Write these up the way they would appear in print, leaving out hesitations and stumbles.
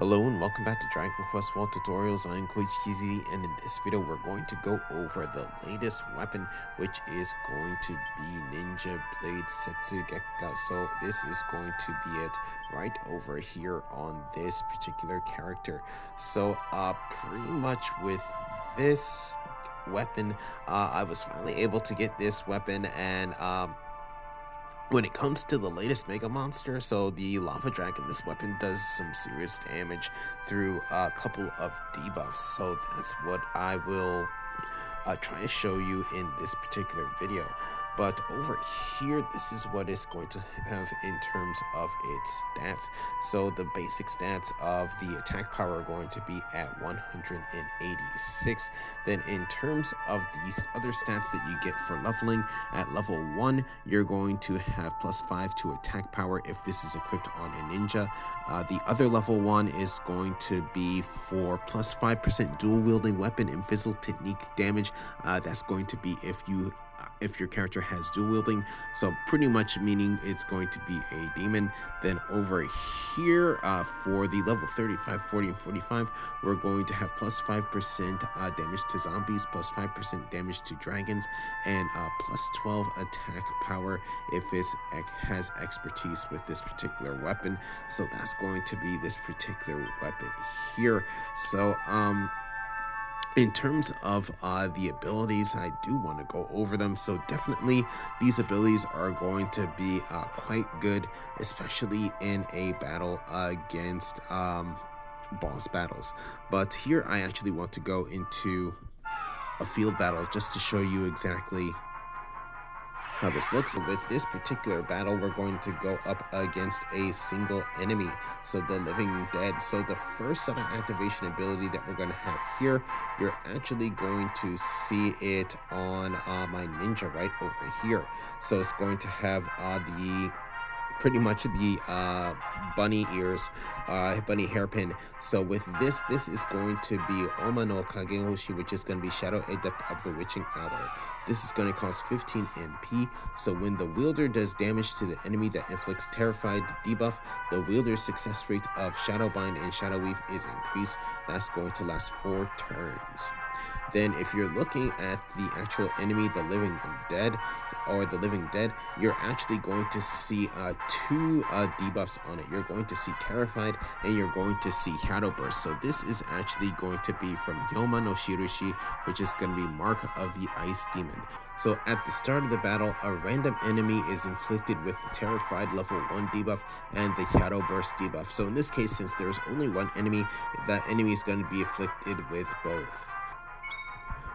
Hello and welcome back to Dragon Quest World Tutorials. I'm Koichi, and in this video we're going to go over the latest weapon, which is going to be Ninja Blade Setsugekka. So this is going to be it right over here on this particular character. So pretty much with this weapon, I was finally able to get this weapon, and when it comes to the latest Mega Monster, so the Lava Dragon, this weapon does some serious damage through a couple of debuffs. So that's what I will try to show you in this particular video. But over here, this is what it's going to have in terms of its stats. So the basic stats of the attack power are going to be at 186. Then in terms of these other stats that you get for leveling, at level 1, you're going to have +5 to attack power if this is equipped on a ninja. The other level 1 is going to be for +5% dual wielding weapon and fizzle technique damage. That's going to be if your character has dual wielding, so pretty much meaning it's going to be a demon. Then over here, for the level 35, 40, and 45, we're going to have +5% damage to zombies, +5% damage to dragons, and +12 attack power if it has expertise with this particular weapon. So that's going to be this particular weapon here. So in terms of the abilities, I do want to go over them. So definitely these abilities are going to be quite good, especially in a battle against boss battles. But here I actually want to go into a field battle just to show you exactly how this looks. With this particular battle, we're going to go up against a single enemy, so the living dead. So the first set of activation ability that we're going to have here, you're actually going to see it on my ninja right over here. So it's going to have pretty much the bunny ears, bunny hairpin. So with this is going to be逢魔の影法師, which is going to be Shadow Adept of the Witching Hour. This is going to cost 15 MP. So when the wielder does damage to the enemy that inflicts Terrified debuff, the wielder's success rate of Shadow Bind and Shadow Weave is increased. That's going to last 4 turns. Then if you're looking at the actual enemy, the living dead, you're actually going to see 2 debuffs on it. You're going to see Terrified, and you're going to see Hyado Burst. So this is actually going to be from氷魔の印, which is going to be Mark of the Ice Demon. So at the start of the battle, a random enemy is inflicted with the Terrified level 1 debuff and the Hyado Burst debuff. So in this case, since there's only one enemy, that enemy is going to be afflicted with both.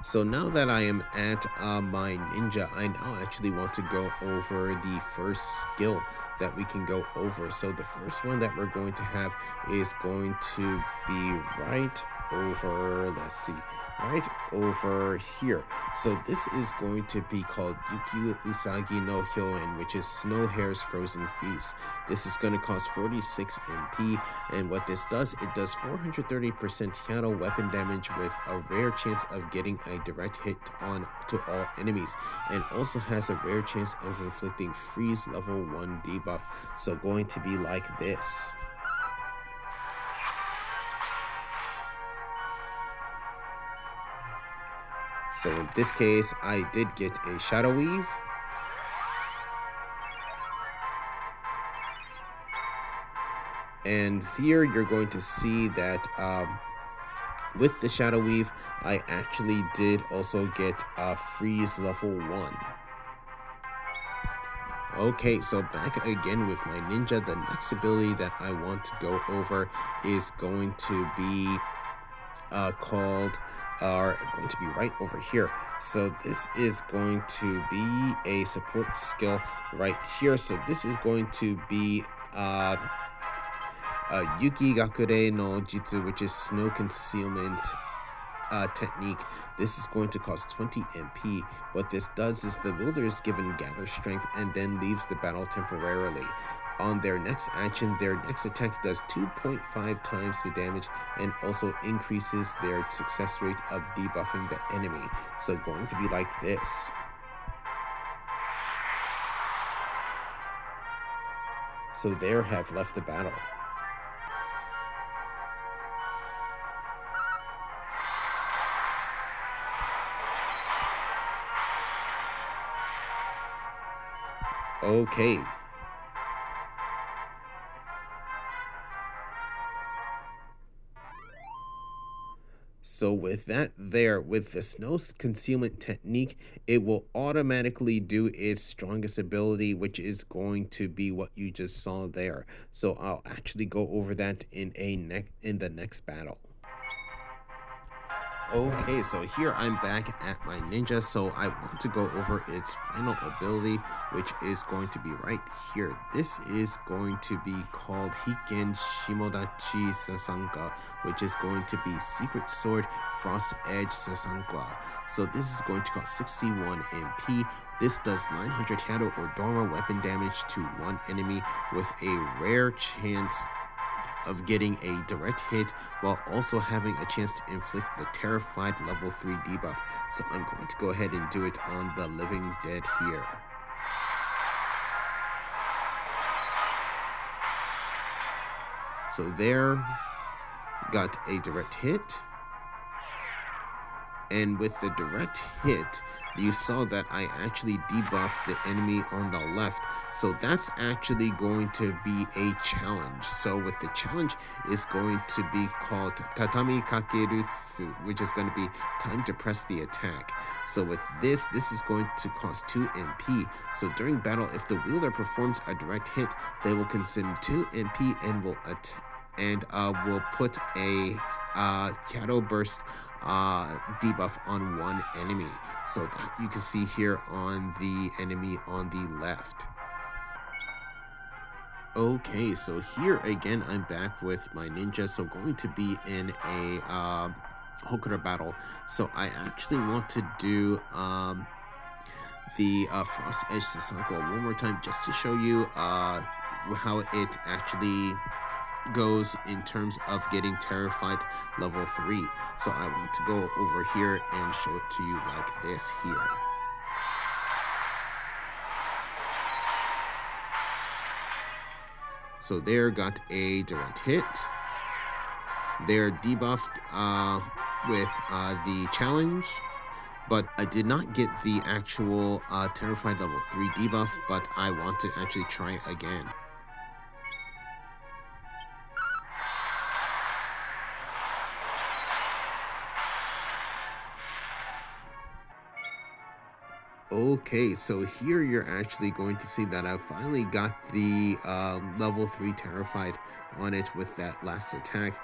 So now that I am at my ninja, I now actually want to go over the first skill that we can go over. So the first one that we're going to have is going to be right over, right over here. So this is going to be called Yuki Usagi no Hyoen, which is Snow Hare's Frozen Feast. This is going to cost 46 MP, and what this does, it does 430% Hyado weapon damage with a rare chance of getting a direct hit on to all enemies, and also has a rare chance of inflicting freeze level 1 debuff. So going to be like this. So in this case, I did get a Shadow Weave. And here you're going to see that with the Shadow Weave, I actually did also get a freeze level 1. Okay, so back again with my ninja. The next ability that I want to go over is going to be going to be right over here. So this is going to be a support skill right here. So this is going to be Yuki Gakure no Jitsu, which is snow concealment technique. This is going to cost 20 MP. What this does is the wielder is given gather strength and then leaves the battle temporarily. On their next action, their next attack does 2.5 times the damage and also increases their success rate of debuffing the enemy. So going to be like this. So there have left the battle. Okay. So with that there, with the snow concealment technique, it will automatically do its strongest ability, which is going to be what you just saw there. So I'll actually go over that in the next battle. Okay, so here I'm back at my ninja, so I want to go over its final ability, which is going to be right here. This is going to be called Hiken Shimodachi Sasanka, which is going to be Secret Sword Frost Edge Sasanka. So this is going to cost 61 MP. This does 900 Hyado or Dorma weapon damage to one enemy with a rare chance of getting a direct hit while also having a chance to inflict the Terrified level 3 debuff. So I'm going to go ahead and do it on the living dead here. So there, got a direct hit. And with the direct hit, you saw that I actually debuffed the enemy on the left. So that's actually going to be a challenge. So with the challenge is going to be called Tatami Kakerutsu, which is going to be time to press the attack. So with this is going to cost 2 MP. So during battle, if the wielder performs a direct hit, they will consume 2 MP and will will put a Hyado Burst debuff on one enemy. So that you can see here on the enemy on the left. Okay, so here again I'm back with my ninja, so going to be in a Hokura battle. So I actually want to do the Frost Edge Sasanko one more time just to show you how it actually goes in terms of getting Terrified level 3. So I want to go over here and show it to you like this here. So there, got a direct hit. They're debuffed with the challenge, but I did not get the actual Terrified level 3 debuff, but I want to actually try it again. Okay, so here you're actually going to see that I finally got the level 3 Terrified on it with that last attack,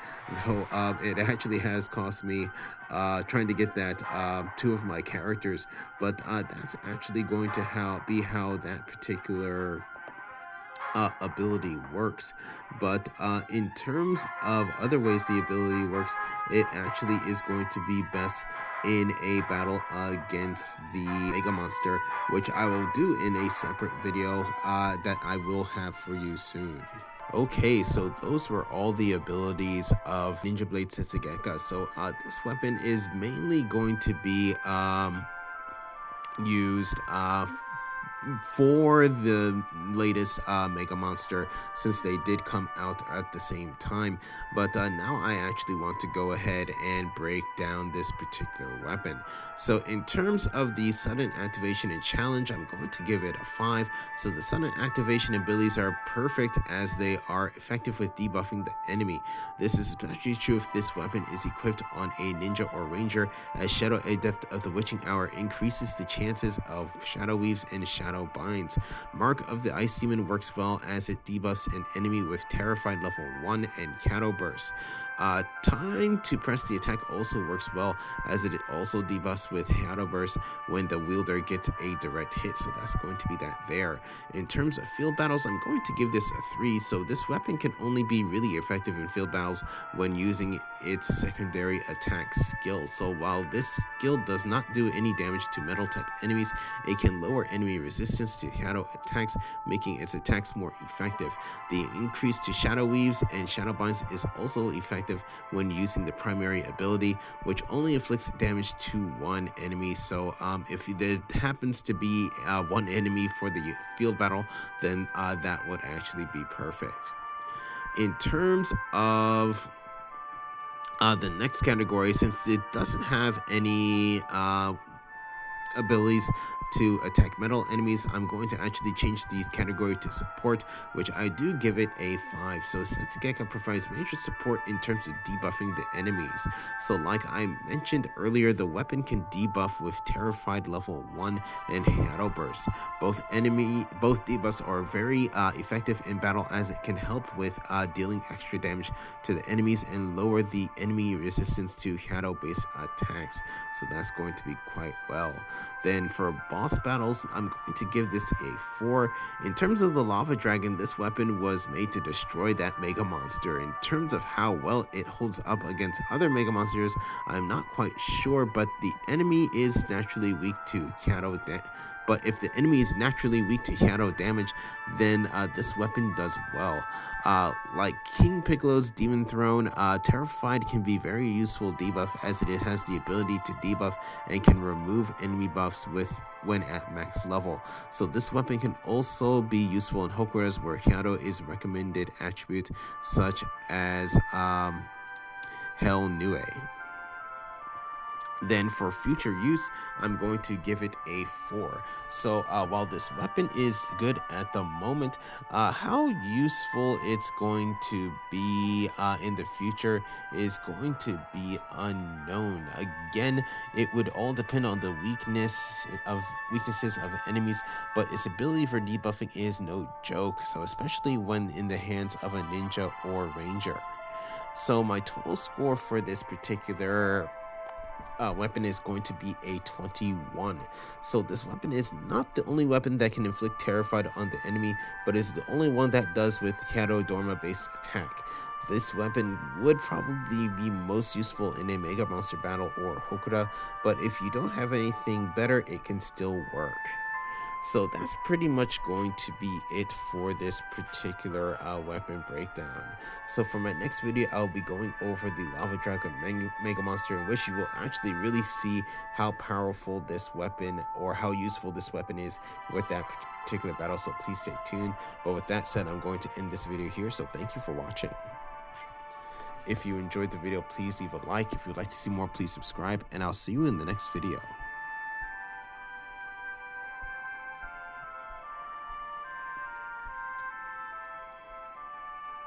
though it actually has cost me trying to get that 2 of my characters, but that's actually going to be how that particular ability works. But in terms of other ways the ability works, it actually is going to be best in a battle against the Mega Monster, which I will do in a separate video that I will have for you soon. Okay, so those were all the abilities of Ninja Blade Setsugekka. So this weapon is mainly going to be used for the latest Mega Monster, since they did come out at the same time. But now I actually want to go ahead and break down this particular weapon. So in terms of the sudden activation and challenge, I'm going to give it a 5. So the sudden activation abilities are perfect as they are effective with debuffing the enemy. This is especially true if this weapon is equipped on a ninja or ranger, as Shadow Adept of the Witching Hour increases the chances of Shadow Weaves and Shadow Binds. Mark of the Ice Demon works well as it debuffs an enemy with Terrified level 1 and Hyado Burst. Time to press the attack also works well, as it also debuffs with Hyado Burst when the wielder gets a direct hit, so that's going to be that there. In terms of field battles, I'm going to give this a 3, so this weapon can only be really effective in field battles when using its secondary attack skill. So while this skill does not do any damage to metal type enemies, it can lower enemy resistance to Hyado attacks, making its attacks more effective. The increase to Shadow Weaves and Shadow Binds is also effective when using the primary ability, which only inflicts damage to one enemy. So if there happens to be one enemy for the field battle, then that would actually be perfect. In terms of the next category, since it doesn't have any abilities to attack metal enemies, I'm going to actually change the category to support, which I do give it a 5. So Setsugekka provides major support in terms of debuffing the enemies. So like I mentioned earlier, the weapon can debuff with Terrified level 1 and Hyado Burst. Both debuffs are very effective in battle, as it can help with dealing extra damage to the enemies and lower the enemy resistance to Hyado based attacks. So that's going to be quite well. Then for boss battles, I'm going to give this a 4. In terms of the Lava Dragon, this weapon was made to destroy that Mega Monster. In terms of how well it holds up against other Mega Monsters, I'm not quite sure, but the enemy is naturally weak to Hyado But if the enemy is naturally weak to Hyado damage, then this weapon does well. Like King Piccolo's Demon Throne, Terrified can be very useful debuff, as it has the ability to debuff and can remove enemy buffs when at max level. So this weapon can also be useful in Hokuras, where Hyado is recommended attribute, such as Hell Nue. Then for future use, I'm going to give it a 4. So while this weapon is good at the moment, how useful it's going to be in the future is going to be unknown. Again, it would all depend on the weaknesses of enemies, but its ability for debuffing is no joke, so especially when in the hands of a ninja or ranger. So my total score for this particular weapon is going to be a 21. So this weapon is not the only weapon that can inflict Terrified on the enemy, but is the only one that does with Hyado Dorma based attack. This weapon would probably be most useful in a Mega Monster battle or Hokura, but if you don't have anything better, it can still work. So that's pretty much going to be it for this particular weapon breakdown. So for my next video, I'll be going over the Lava Dragon Mega Monster, in which you will actually really see how powerful this weapon, or how useful this weapon is with that particular battle. So please stay tuned. But with that said, I'm going to end this video here. So thank you for watching. If you enjoyed the video, please leave a like. If you'd like to see more, please subscribe, and I'll see you in the next video.